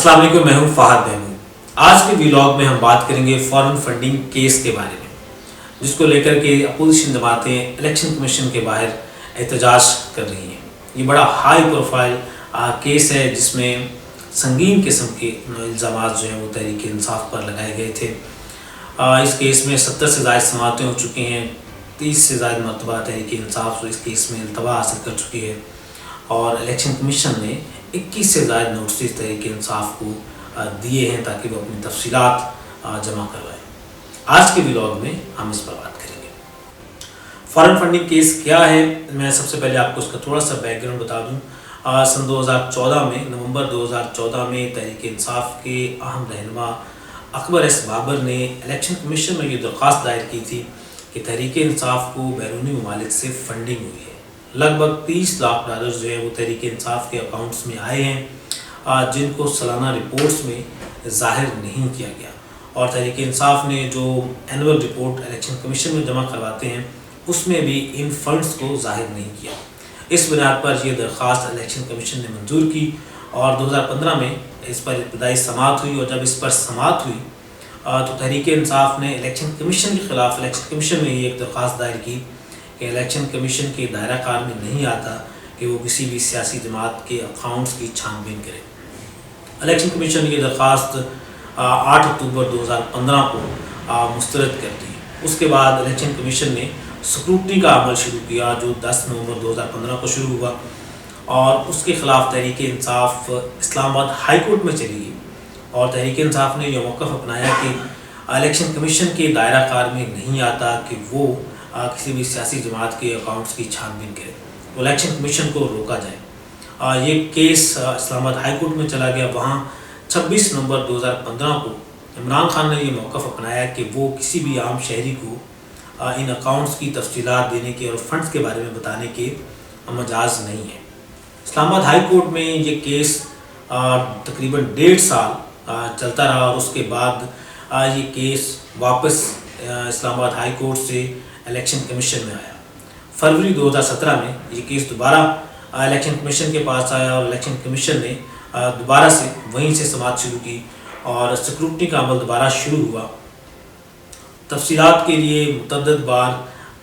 अस्सलाम वालेकुम, मैं हूं फहद महमूद। आज के व्लॉग में हम बात करेंगे फॉरेन फंडिंग केस के बारे में, जिसको लेकर के अपोजिशन जमातें इलेक्शन कमीशन के बाहर एहतजाज कर रही हैं। ये बड़ा हाई प्रोफाइल केस है जिसमें संगीन किस्म के इल्ज़ाम जो हैं वो तहरीक इंसाफ पर लगाए गए थे। इस केस में 70 से ज़ायद समातें हो चुकी हैं। 30 से ज़ायद मरतबा तहरीक इंसाफ इस केस में इल्तवा हासिल कर चुकी है और इलेक्शन कमीशन ने 21 से ज़ायद नोटिस तहरीक इंसाफ को दिए हैं ताकि वो अपनी तफसीलात जमा करवाएं। आज के व्लॉग में हम इस पर बात करेंगे। फॉरेन फंडिंग केस क्या है, मैं सबसे पहले आपको उसका थोड़ा सा बैकग्राउंड बता दूं। सन 2014 में नवंबर 2014 में तहरीक इंसाफ के अहम रहनुमा अकबर एस बाबर ने इलेक्शन कमीशन में ये दरख्वास्त दायर की थी कि तहरीक इंसाफ को बैरूनी ममालिक से फंडिंग हुई है। लगभग 30 लाख डॉलर जो है वो तहरीक इंसाफ के अकाउंट्स में आए हैं, जिनको सालाना रिपोर्ट्स में ज़ाहिर नहीं किया गया। और तहरीक इंसाफ ने जो एनुअल रिपोर्ट इलेक्शन कमीशन में जमा करवाते हैं उसमें भी इन फंड्स को ज़ाहिर नहीं किया। इस बुनियाद पर यह दरख्वास्त इलेक्शन कमीशन ने मंजूर की और 2015 में इस पर इब्तदाई समाअत हुई। और जब इस पर समाअत हुई तो तहरीक इंसाफ ने इलेक्शन कमीशन के ख़िलाफ़ इलेक्शन कमीशन में एक दरख्वास्त दायर की कि इलेक्शन कमीशन के दायरा कार में नहीं आता कि वो किसी भी सियासी जमात के अकाउंट्स की छानबीन करे। इलेक्शन कमीशन ने यह दरख्वास्त 8 अक्टूबर 2015 को मुस्तरद कर दी। उसके बाद इलेक्शन कमीशन ने स्क्रूटनी का अमल शुरू किया जो 10 नवंबर 2015 को शुरू हुआ और उसके ख़िलाफ़ तहरीक इंसाफ इस्लामाबाद हाई कोर्ट में चली गई। और तहरीक इंसाफ ने यह मौक़िफ़ अपनाया कि इलेक्शन कमीशन के दायरा कार में नहीं आता कि वो किसी भी सियासी जमात के अकाउंट्स की छानबीन करे, तो इलेक्शन कमीशन को रोका जाए। ये केस इस्लामाबाद हाई कोर्ट में चला गया। वहाँ 26 नवंबर 2015 को इमरान खान ने यह मौक़िफ़ अपनाया कि वो किसी भी आम शहरी को इन अकाउंट्स की तफसीलात देने के और फंड्स के बारे में बताने के मजाज नहीं है। इस्लामाबाद हाई कोर्ट में ये केस तकरीबन 1.5 साल चलता रहा और उसके बाद ये केस वापस इस्लामाबाद हाई कोर्ट से इलेक्शन कमीशन में आया। फरवरी 2017 में ये केस दोबारा इलेक्शन कमीशन के पास आया और इलेक्शन कमीशन ने दोबारा से वहीं से समाअत शुरू की और स्क्रूटनी का अमल दोबारा शुरू हुआ। तफसीलात के लिए मुतअद्दिद बार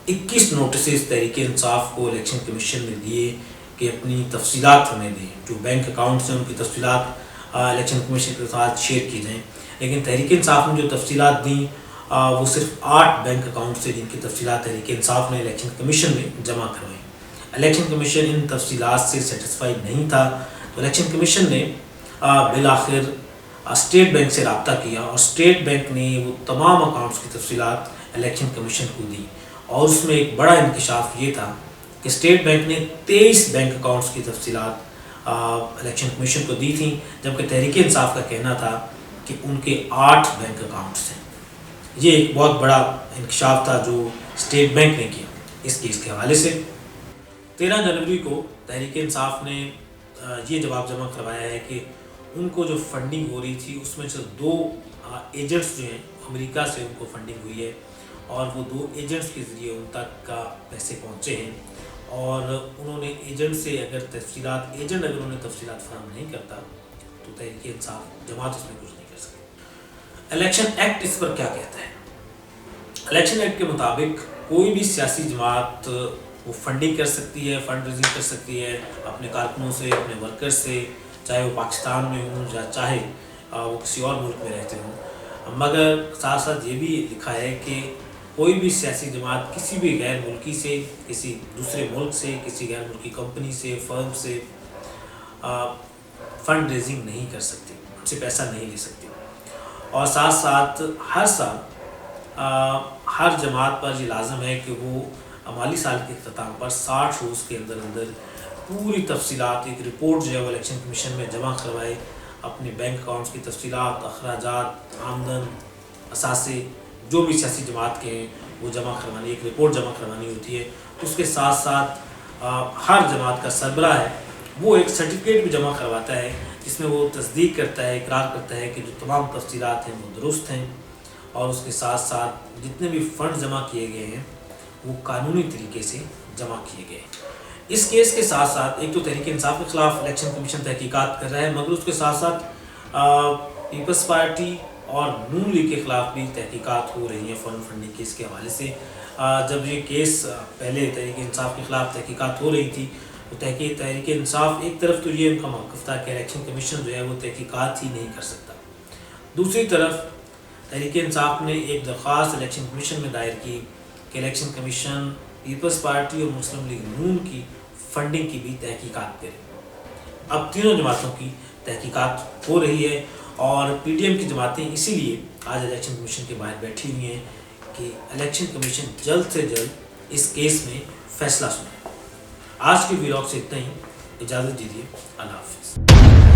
21 नोटिस तहरीक इंसाफ को इलेक्शन कमीशन ने दिए कि अपनी तफसीलात हमें दें, जो बैंक अकाउंट्स हैं उनकी तफसीलात इलेक्शन कमीशन के साथ शेयर की जाएँ। लेकिन तहरीक इंसाफ ने जो तफसीलात दी वो सिर्फ 8 बैंक अकाउंट से, जिनकी तफसीलात तहरीक इंसाफ ने इलेक्शन कमीशन में जमा करवाई। इलेक्शन कमीशन इन तफसीलात से सेटिस्फाइड नहीं था तो इलेक्शन कमीशन ने बिल आखिर स्टेट बैंक से रब्ता किया और स्टेट बैंक ने वो तमाम अकाउंट्स की तफसीलात इलेक्शन कमीशन को दी। और उसमें एक बड़ा इंकशाफ ये था कि स्टेट बैंक ने 23 बैंक अकाउंट्स की तफसीलात इलेक्शन कमीशन को दी थी, जबकि तहरीक इंसाफ का कहना था कि उनके 8 बैंक अकाउंट्स हैं। ये एक बहुत बड़ा इंकशाफ था जो स्टेट बैंक ने किया। इस केस के हवाले से 13 जनवरी को तहरीक इंसाफ ने ये जवाब जमा करवाया है कि उनको जो फंडिंग हो रही थी उसमें से 2 एजेंट्स जो हैं अमेरिका से उनको फंडिंग हुई है और वो 2 एजेंट्स के ज़रिए उन तक का पैसे पहुंचे हैं। और उन्होंने एजेंट से अगर उन्हें तफसीलात फराहम नहीं करता तो तहरीक इंसाफ जमात उसमें कुछ नहीं कर सकती। इलेक्शन एक्ट इस पर क्या कहता है? इलेक्शन एक्ट के मुताबिक कोई भी सियासी जमात वो फंडिंग कर सकती है, फंड रेजिंग कर सकती है अपने कारकुनों से, अपने वर्कर्स से, चाहे वो पाकिस्तान में हों या चाहे वो किसी और मुल्क में रहते हों। मगर साथ साथ ये भी लिखा है कि कोई भी सियासी जमात किसी भी गैर मुल्की से, किसी दूसरे मुल्क से, किसी गैर मुल्की कंपनी से, फर्म से फ़ंड रेजिंग नहीं कर सकती, उनसे पैसा नहीं ले सकती। और साथ साथ हर साल हर जमात पर ये लाजम है कि वो माली साल के अख्ताम पर 60 रोज़ के अंदर अंदर पूरी तफसीलात एक रिपोर्ट जो है वो इलेक्शन कमीशन में जमा करवाए। अपने बैंक अकाउंट्स की तफसीलात, अखराजात, आमदन, असासे जो भी सियासी जमात के हैं वो जमा करवानी, एक रिपोर्ट जमा करवानी होती है। उसके साथ साथ हर जमात का सरबराह है वो एक सर्टिफिकेट भी जमा करवाता है जिसमें वो तस्दीक करता है, इकरार करता है कि जो तमाम तफसीलात हैं वो दुरुस्त हैं और उसके साथ साथ जितने भी फ़ंड जमा किए गए हैं वो कानूनी तरीके से जमा किए गए। इस केस के साथ साथ एक तो तहरीक इंसाफ के ख़िलाफ़ इलेक्शन कमीशन तहकीकात कर रहा है, मगर उसके साथ साथ پیپلز پارٹی اور نون لیگ کے خلاف بھی تحقیقات ہو رہی ہیں فارن فنڈنگ کیس کے حوالے سے. جب یہ کیس پہلے تحریک انصاف کے خلاف تحقیقات ہو رہی تھی تو تحریک انصاف ایک طرف تو یہ ان کا موقف تھا کہ الیکشن کمیشن جو ہے وہ تحقیقات ہی نہیں کر سکتا. دوسری طرف تحریک انصاف نے ایک درخواست الیکشن کمیشن میں دائر کی کہ الیکشن کمیشن پیپلز پارٹی اور مسلم لیگ نون کی فنڈنگ کی بھی تحقیقات کرے. اب تینوں جماعتوں کی تحقیقات ہو رہی ہے اور پی ٹی ایم کی جماعتیں اسی لیے آج الیکشن کمیشن کے باہر بیٹھی ہوئی ہیں کہ الیکشن کمیشن جلد سے جلد اس کیس میں فیصلہ سنائے. آج کے ویلاگ سے اتنا ہی. اجازت دیجیے. اللہ حافظ.